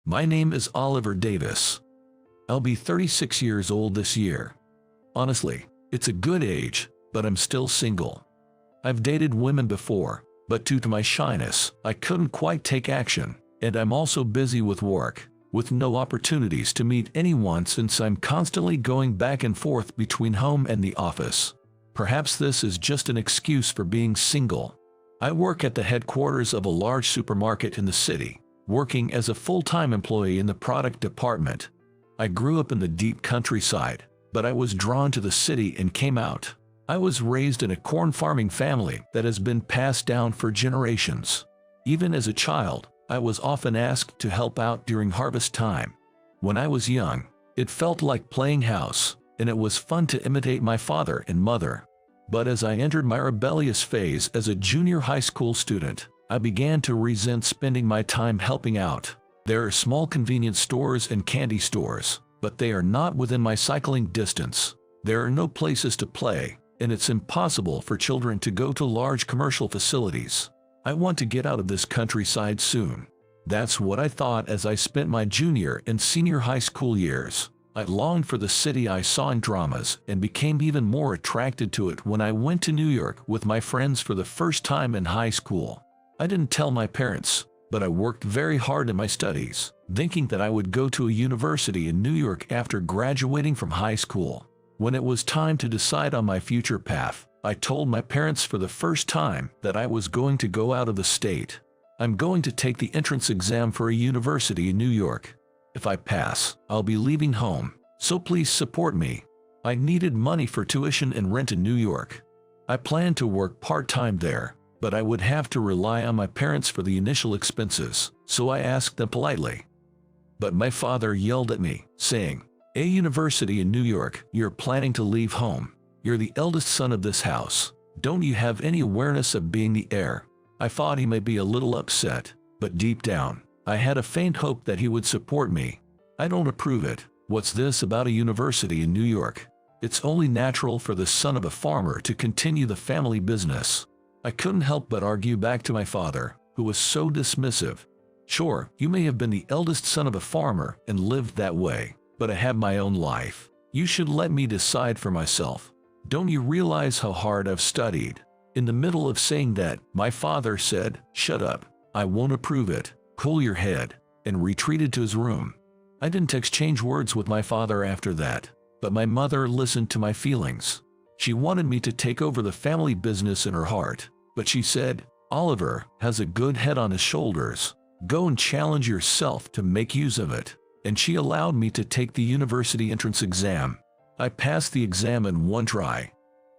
My name is Oliver Davis. I'll be 36 years old this year. Honestly, it's a good age, but I'm still single. I've dated women before, but due to my shyness, I couldn't quite take action, and I'm also busy with work, with no opportunities to meet anyone since I'm constantly going back and forth between home and the office. Perhaps this is just an excuse for being single. I work at the headquarters of a large supermarket in the city, working as a full-time employee in the product department. I grew up in the deep countryside, but I was drawn to the city and came out. I was raised in a corn farming family that has been passed down for generations. Even as a child, I was often asked to help out during harvest time. When I was young, it felt like playing house, and it was fun to imitate my father and mother. But as I entered my rebellious phase as a junior high school student, I began to resent spending my time helping out. There are small convenience stores and candy stores, but they are not within my cycling distance. There are no places to play, and it's impossible for children to go to large commercial facilities. I want to get out of this countryside soon. That's what I thought as I spent my junior and senior high school years. I longed for the city I saw in dramas and became even more attracted to it when I went to New York with my friends for the first time in high school. I didn't tell my parents, but I worked very hard in my studies, thinking that I would go to a university in New York after graduating from high school. When it was time to decide on my future path, I told my parents for the first time that I was going to go out of the state. I'm going to take the entrance exam for a university in New York. If I pass, I'll be leaving home, so please support me. I needed money for tuition and rent in New York. I planned to work part-time there, but I would have to rely on my parents for the initial expenses, so I asked them politely. But my father yelled at me, saying, "A university in New York, you're planning to leave home. You're the eldest son of this house. Don't you have any awareness of being the heir?" I thought he may be a little upset, but deep down, I had a faint hope that he would support me. I don't approve it. What's this about a university in New York? It's only natural for the son of a farmer to continue the family business. I couldn't help but argue back to my father, who was so dismissive. Sure, you may have been the eldest son of a farmer and lived that way, but I have my own life. You should let me decide for myself. Don't you realize how hard I've studied? In the middle of saying that, my father said, "Shut up. I won't approve it. Cool your head," and retreated to his room. I didn't exchange words with my father after that, but my mother listened to my feelings. She wanted me to take over the family business in her heart, but she said, "Oliver has a good head on his shoulders. Go and challenge yourself to make use of it." And she allowed me to take the university entrance exam. I passed the exam in one try.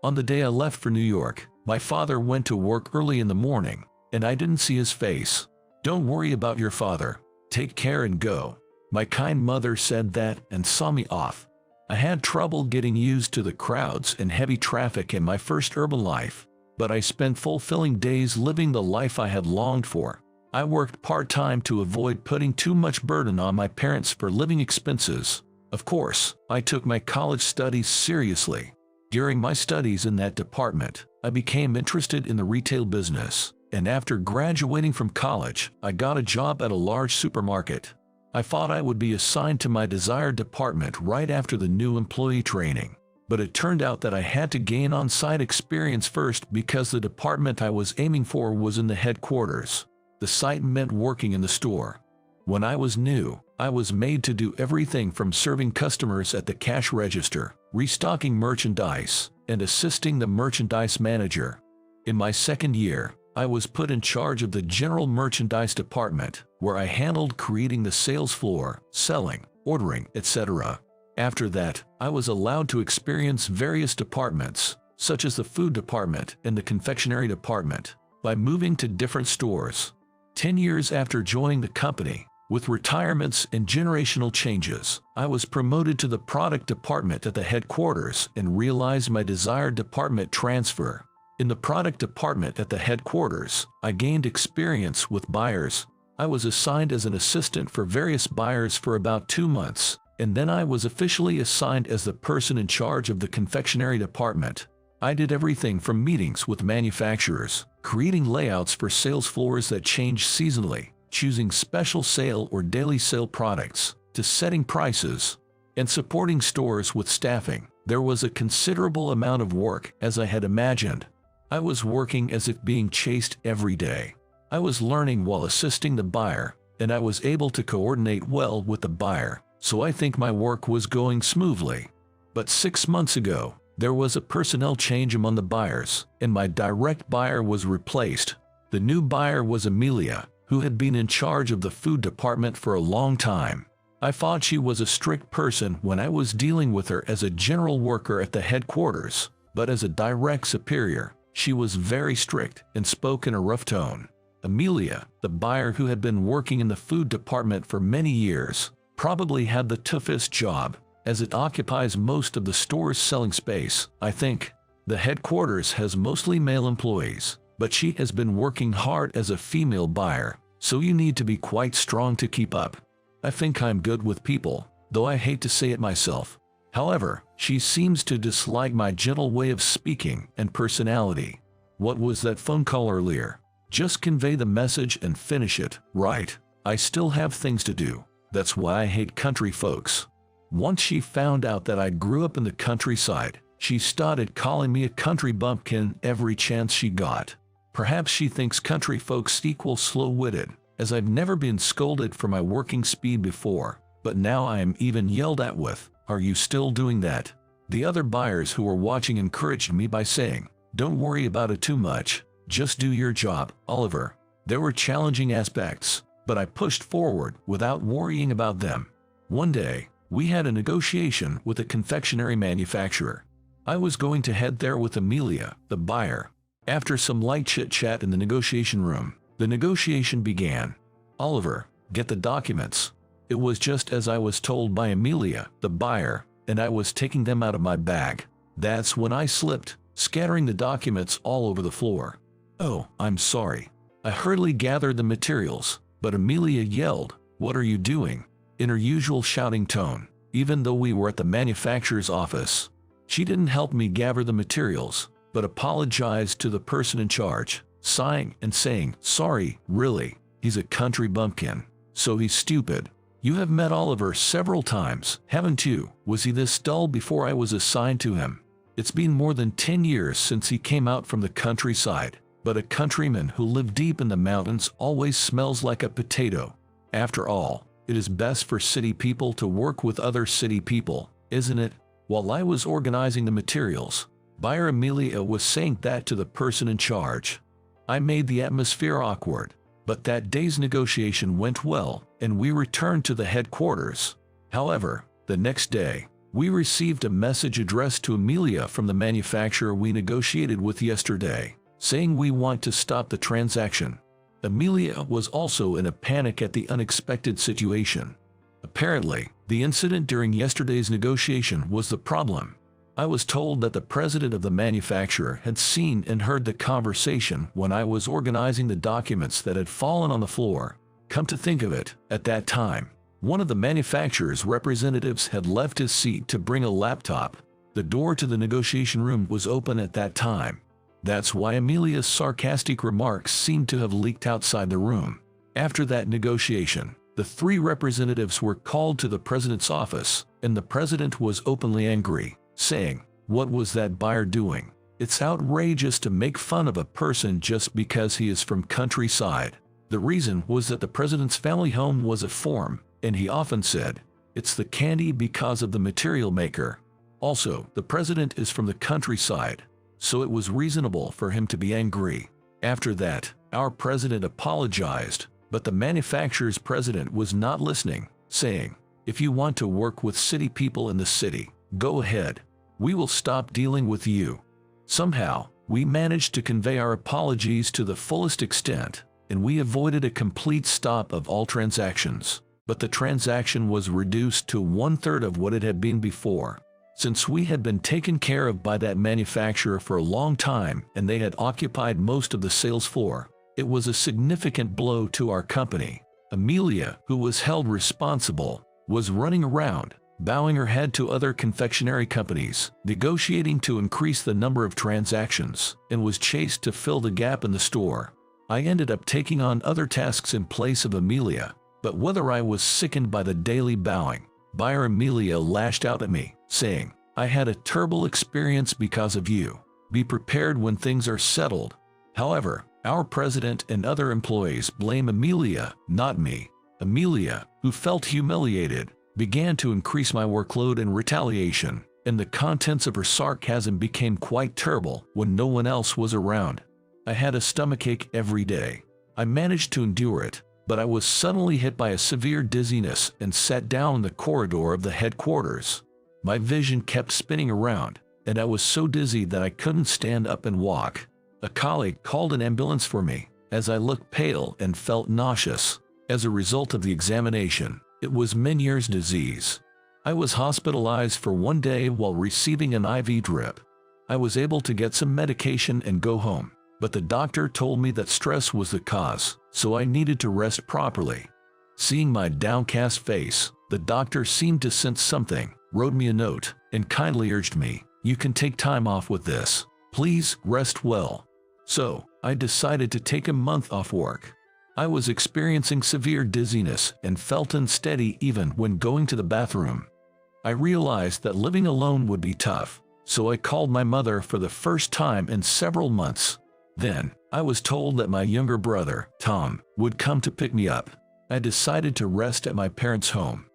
On the day I left for New York, my father went to work early in the morning, and I didn't see his face. "Don't worry about your father. Take care and go." My kind mother said that and saw me off. I had trouble getting used to the crowds and heavy traffic in my first urban life, but I spent fulfilling days living the life I had longed for. I worked part-time to avoid putting too much burden on my parents for living expenses. Of course, I took my college studies seriously. During my studies in that department, I became interested in the retail business, and after graduating from college, I got a job at a large supermarket. I thought I would be assigned to my desired department right after the new employee training, but it turned out that I had to gain on-site experience first because the department I was aiming for was in the headquarters. The site meant working in the store. When I was new, I was made to do everything from serving customers at the cash register, restocking merchandise, and assisting the merchandise manager. In my second year, I was put in charge of the general merchandise department, where I handled creating the sales floor, selling, ordering, etc. After that, I was allowed to experience various departments, such as the food department and the confectionery department, by moving to different stores. 10 years after joining the company, with retirements and generational changes, I was promoted to the product department at the headquarters and realized my desired department transfer. In the product department at the headquarters, I gained experience with buyers. I was assigned as an assistant for various buyers for about 2 months, and then I was officially assigned as the person in charge of the confectionery department. I did everything from meetings with manufacturers, creating layouts for sales floors that changed seasonally, choosing special sale or daily sale products, to setting prices, and supporting stores with staffing. There was a considerable amount of work, as I had imagined. I was working as if being chased every day. I was learning while assisting the buyer, and I was able to coordinate well with the buyer, so I think my work was going smoothly. But 6 months ago, there was a personnel change among the buyers, and my direct buyer was replaced. The new buyer was Amelia, who had been in charge of the food department for a long time. I thought she was a strict person when I was dealing with her as a general worker at the headquarters, but as a direct superior, she was very strict and spoke in a rough tone. Amelia, the buyer who had been working in the food department for many years, probably had the toughest job, as it occupies most of the store's selling space. I think the headquarters has mostly male employees, but she has been working hard as a female buyer, so you need to be quite strong to keep up. I think I'm good with people, though I hate to say it myself. However, she seems to dislike my gentle way of speaking and personality. What was that phone call earlier? Just convey the message and finish it, right? I still have things to do. That's why I hate country folks. Once she found out that I grew up in the countryside, she started calling me a country bumpkin every chance she got. Perhaps she thinks country folks equal slow-witted, as I've never been scolded for my working speed before, but now I am even yelled at with, "Are you still doing that?" The other buyers who were watching encouraged me by saying, "Don't worry about it too much. Just do your job, Oliver." There were challenging aspects, but I pushed forward without worrying about them. One day, we had a negotiation with a confectionery manufacturer. I was going to head there with Amelia, the buyer. After some light chit-chat in the negotiation room, the negotiation began. "Oliver, get the documents." It was just as I was told by Amelia, the buyer, and I was taking them out of my bag. That's when I slipped, scattering the documents all over the floor. "Oh, I'm sorry." I hurriedly gathered the materials, but Amelia yelled, "What are you doing?" in her usual shouting tone, even though we were at the manufacturer's office. She didn't help me gather the materials, but apologized to the person in charge, sighing and saying, "Sorry, really, he's a country bumpkin, so he's stupid." "You have met Oliver several times, haven't you? Was he this dull before I was assigned to him?" "It's been more than 10 years since he came out from the countryside, but a countryman who lived deep in the mountains always smells like a potato. After all, it is best for city people to work with other city people, isn't it?" While I was organizing the materials, buyer Amelia was saying that to the person in charge. I made the atmosphere awkward, but that day's negotiation went well, and we returned to the headquarters. However, the next day, we received a message addressed to Amelia from the manufacturer we negotiated with yesterday, saying we want to stop the transaction. Amelia was also in a panic at the unexpected situation. Apparently, the incident during yesterday's negotiation was the problem. I was told that the president of the manufacturer had seen and heard the conversation when I was organizing the documents that had fallen on the floor. Come to think of it, at that time, one of the manufacturer's representatives had left his seat to bring a laptop. The door to the negotiation room was open at that time. That's why Amelia's sarcastic remarks seemed to have leaked outside the room. After that negotiation, the 3 representatives were called to the president's office, and the president was openly angry, saying, "What was that buyer doing? It's outrageous to make fun of a person just because he is from countryside." The reason was that the president's family home was a farm, and he often said, "It's the candy because of the material maker." Also, the president is from the countryside, so it was reasonable for him to be angry. After that, our president apologized, but the manufacturer's president was not listening, saying, "If you want to work with city people in the city, go ahead. We will stop dealing with you." Somehow, we managed to convey our apologies to the fullest extent, and we avoided a complete stop of all transactions. But the transaction was reduced to 1/3 of what it had been before. Since we had been taken care of by that manufacturer for a long time and they had occupied most of the sales floor, it was a significant blow to our company. Amelia, who was held responsible, was running around, bowing her head to other confectionery companies, negotiating to increase the number of transactions, and was chased to fill the gap in the store. I ended up taking on other tasks in place of Amelia, but whether I was sickened by the daily bowing, buyer Amelia lashed out at me, saying, "I had a terrible experience because of you. Be prepared when things are settled." However, our president and other employees blame Amelia, not me. Amelia, who felt humiliated, began to increase my workload in retaliation, and the contents of her sarcasm became quite terrible when no one else was around. I had a stomachache every day. I managed to endure it, but I was suddenly hit by a severe dizziness and sat down in the corridor of the headquarters. My vision kept spinning around, and I was so dizzy that I couldn't stand up and walk. A colleague called an ambulance for me, as I looked pale and felt nauseous. As a result of the examination, it was Meniere's disease. I was hospitalized for 1 day while receiving an IV drip. I was able to get some medication and go home, but the doctor told me that stress was the cause, so I needed to rest properly. Seeing my downcast face, the doctor seemed to sense something, wrote me a note, and kindly urged me, "You can take time off with this. Please rest well." So, I decided to take a month off work. I was experiencing severe dizziness and felt unsteady even when going to the bathroom. I realized that living alone would be tough, so I called my mother for the first time in several months. Then, I was told that my younger brother, Tom, would come to pick me up. I decided to rest at my parents' home.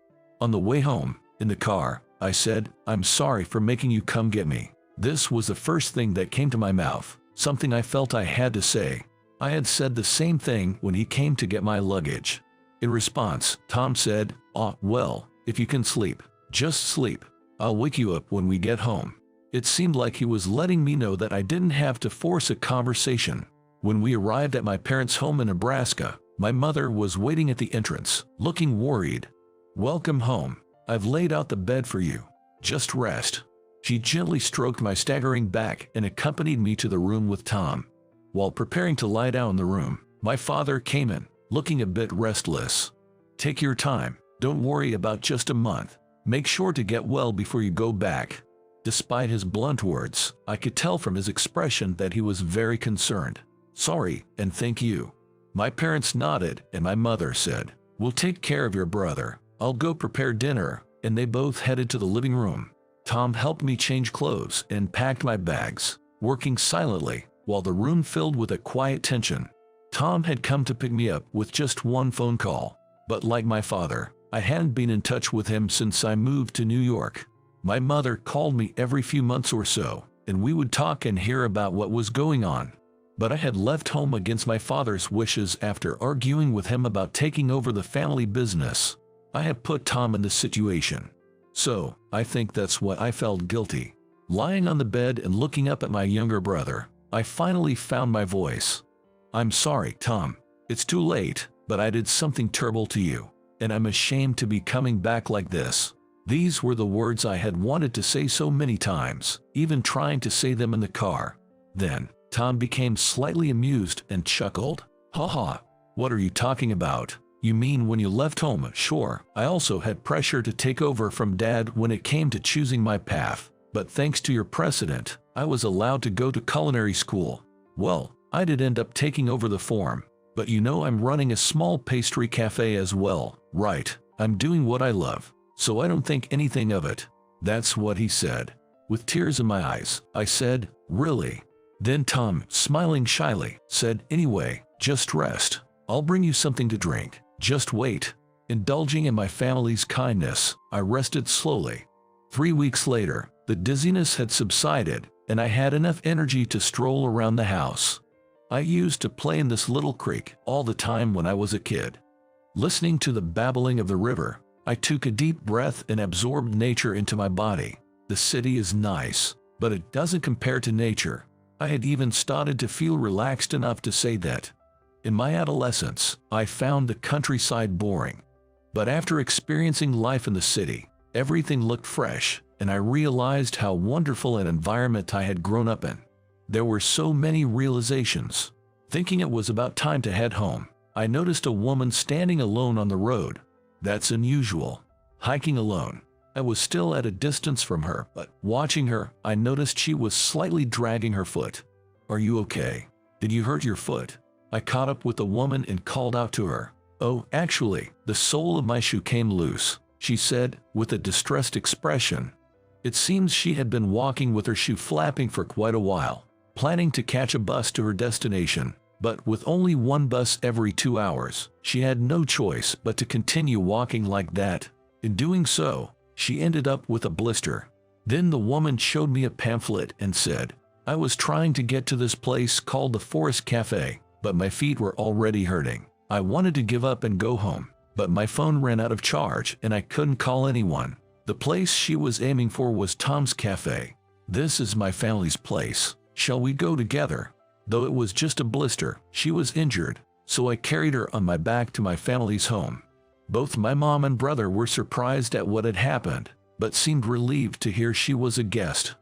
On the way home, in the car, I said, "I'm sorry for making you come get me." This was the first thing that came to my mouth, something I felt I had to say. I had said the same thing when he came to get my luggage. In response, Tom said, "Well, if you can sleep, just sleep. I'll wake you up when we get home." It seemed like he was letting me know that I didn't have to force a conversation. When we arrived at my parents' home in Nebraska, my mother was waiting at the entrance, looking worried. "Welcome home. I've laid out the bed for you. Just rest." She gently stroked my staggering back and accompanied me to the room with Tom. While preparing to lie down in the room, my father came in, looking a bit restless. "Take your time. Don't worry about just a month. Make sure to get well before you go back." Despite his blunt words, I could tell from his expression that he was very concerned. "Sorry, and thank you." My parents nodded, and my mother said, "We'll take care of your brother. I'll go prepare dinner," and they both headed to the living room. Tom helped me change clothes and packed my bags, working silently, while the room filled with a quiet tension. Tom had come to pick me up with just one phone call, but like my father, I hadn't been in touch with him since I moved to New York. My mother called me every few months or so, and we would talk and hear about what was going on. But I had left home against my father's wishes after arguing with him about taking over the family business. I had put Tom in this situation. So, I think that's why I felt guilty. Lying on the bed and looking up at my younger brother, I finally found my voice. "I'm sorry, Tom. It's too late, but I did something terrible to you, and I'm ashamed to be coming back like this." These were the words I had wanted to say so many times, even trying to say them in the car. Then, Tom became slightly amused and chuckled. "Haha, what are you talking about? You mean when you left home?" "Sure, I also had pressure to take over from Dad when it came to choosing my path, but thanks to your precedent, I was allowed to go to culinary school. Well, I did end up taking over the farm, but you know I'm running a small pastry cafe as well, right? I'm doing what I love, so I don't think anything of it." That's what he said. With tears in my eyes, I said, "Really?" Then Tom, smiling shyly, said, "Anyway, just rest. I'll bring you something to drink. Just wait." Indulging in my family's kindness, I rested slowly. 3 weeks later, the dizziness had subsided, and I had enough energy to stroll around the house. I used to play in this little creek all the time when I was a kid. Listening to the babbling of the river, I took a deep breath and absorbed nature into my body. The city is nice, but it doesn't compare to nature. I had even started to feel relaxed enough to say that. In my adolescence, I found the countryside boring. But after experiencing life in the city, everything looked fresh, and I realized how wonderful an environment I had grown up in. There were so many realizations. Thinking it was about time to head home, I noticed a woman standing alone on the road. That's unusual. Hiking alone. I was still at a distance from her, but watching her, I noticed she was slightly dragging her foot. "Are you okay? Did you hurt your foot?" I caught up with the woman and called out to her. "Oh, actually, the sole of my shoe came loose," she said, with a distressed expression. It seems she had been walking with her shoe flapping for quite a while, planning to catch a bus to her destination, but with only one bus every 2 hours, she had no choice but to continue walking like that. In doing so, she ended up with a blister. Then the woman showed me a pamphlet and said, "I was trying to get to this place called the Forest Cafe, but my feet were already hurting. I wanted to give up and go home, but my phone ran out of charge and I couldn't call anyone." The place she was aiming for was Tom's Cafe. "This is my family's place. Shall we go together?" Though it was just a blister, she was injured, so I carried her on my back to my family's home. Both my mom and brother were surprised at what had happened, but seemed relieved to hear she was a guest.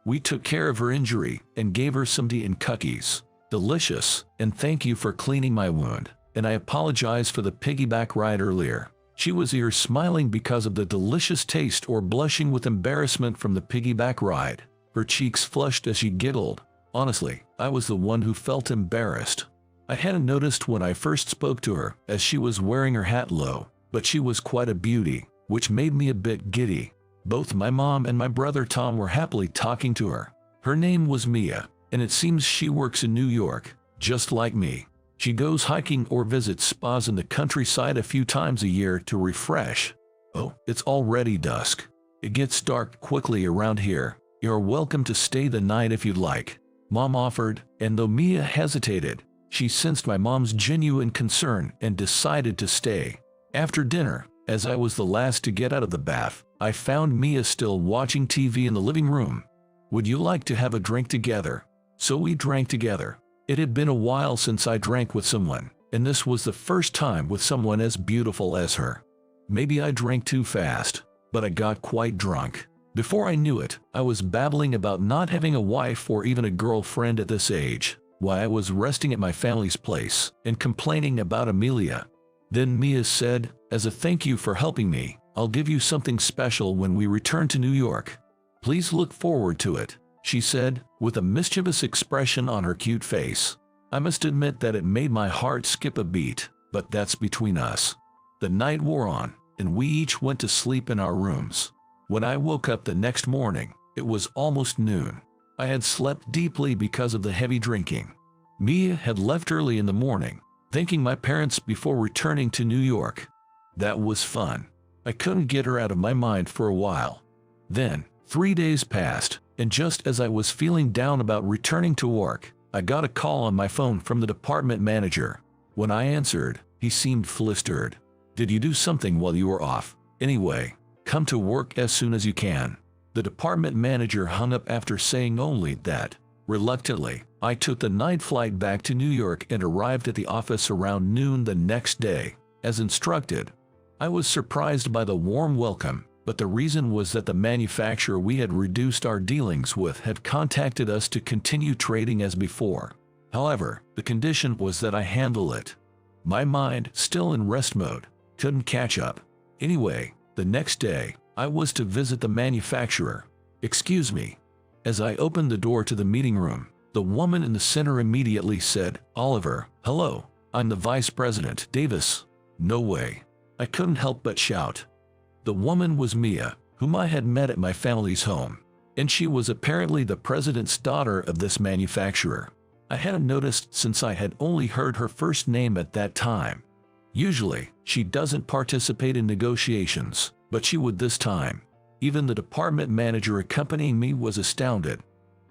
We took care of her injury and gave her some tea and cookies. "Delicious, and thank you for cleaning my wound, and I apologize for the piggyback ride earlier." She was either smiling because of the delicious taste or blushing with embarrassment from the piggyback ride. Her cheeks flushed as she giggled. Honestly, I was the one who felt embarrassed. I hadn't noticed when I first spoke to her, as she was wearing her hat low, but she was quite a beauty, which made me a bit giddy. Both my mom and my brother Tom were happily talking to her. Her name was Mia, and it seems she works in New York, just like me. She goes hiking or visits spas in the countryside a few times a year to refresh. "Oh, it's already dusk. It gets dark quickly around here. You're welcome to stay the night if you'd like," Mom offered, and though Mia hesitated, she sensed my mom's genuine concern and decided to stay. After dinner, as I was the last to get out of the bath, I found Mia still watching TV in the living room. "Would you like to have a drink together?" So we drank together. It had been a while since I drank with someone, and this was the first time with someone as beautiful as her. Maybe I drank too fast, but I got quite drunk. Before I knew it, I was babbling about not having a wife or even a girlfriend at this age, while I was resting at my family's place and complaining about Amelia. Then Mia said, "As a thank you for helping me, I'll give you something special when we return to New York. Please look forward to it," she said, with a mischievous expression on her cute face. I must admit that it made my heart skip a beat, but that's between us. The night wore on, and we each went to sleep in our rooms. When I woke up the next morning, it was almost noon. I had slept deeply because of the heavy drinking. Mia had left early in the morning, thanking my parents before returning to New York. That was fun. I couldn't get her out of my mind for a while. Then, 3 days passed, and just as I was feeling down about returning to work, I got a call on my phone from the department manager. When I answered, he seemed flustered. "Did you do something while you were off? Anyway, come to work as soon as you can." The department manager hung up after saying only that. Reluctantly, I took the night flight back to New York and arrived at the office around noon the next day, as instructed. I was surprised by the warm welcome, but the reason was that the manufacturer we had reduced our dealings with had contacted us to continue trading as before. However, the condition was that I handle it. My mind, still in rest mode, couldn't catch up. Anyway, the next day, I was to visit the manufacturer. "Excuse me." As I opened the door to the meeting room, the woman in the center immediately said, "Oliver, hello, I'm the Vice President, Davis." No way. I couldn't help but shout. The woman was Mia, whom I had met at my family's home, and she was apparently the president's daughter of this manufacturer. I hadn't noticed since I had only heard her first name at that time. Usually, she doesn't participate in negotiations, but she would this time. Even the department manager accompanying me was astounded.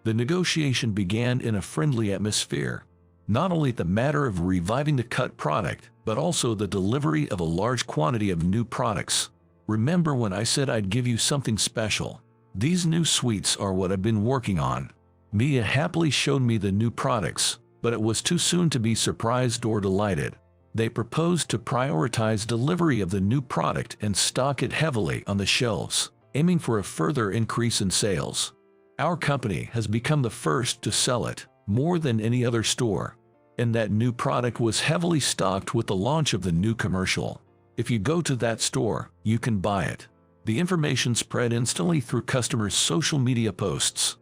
The negotiation began in a friendly atmosphere. Not only the matter of reviving the cut product, but also the delivery of a large quantity of new products. "Remember when I said I'd give you something special? These new sweets are what I've been working on." Mia happily showed me the new products, but it was too soon to be surprised or delighted. They proposed to prioritize delivery of the new product and stock it heavily on the shelves, aiming for a further increase in sales. Our company has become the first to sell it, more than any other store, and that new product was heavily stocked with the launch of the new commercial. If you go to that store, you can buy it. The information spread instantly through customers' social media posts.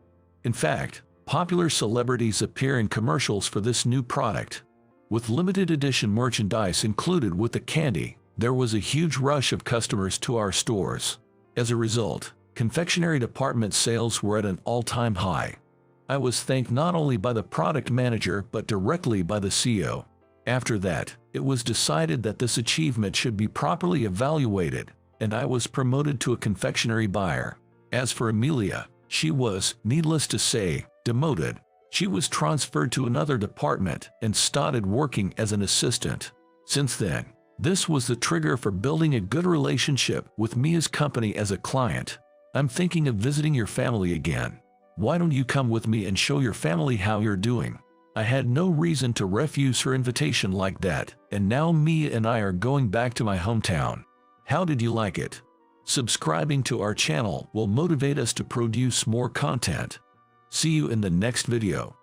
In fact, popular celebrities appear in commercials for this new product. With limited edition merchandise included with the candy, there was a huge rush of customers to our stores. As a result, confectionery department sales were at an all-time high. I was thanked not only by the product manager but directly by the CEO. After that, it was decided that this achievement should be properly evaluated, and I was promoted to a confectionery buyer. As for Amelia, she was, needless to say, demoted. She was transferred to another department and started working as an assistant. Since then, this was the trigger for building a good relationship with Mia's company as a client. I'm thinking of visiting your family again. Why don't you come with me and show your family how you're doing? I had no reason to refuse her invitation like that, and now Mia and I are going back to my hometown. How did you like it? Subscribing to our channel will motivate us to produce more content. See you in the next video.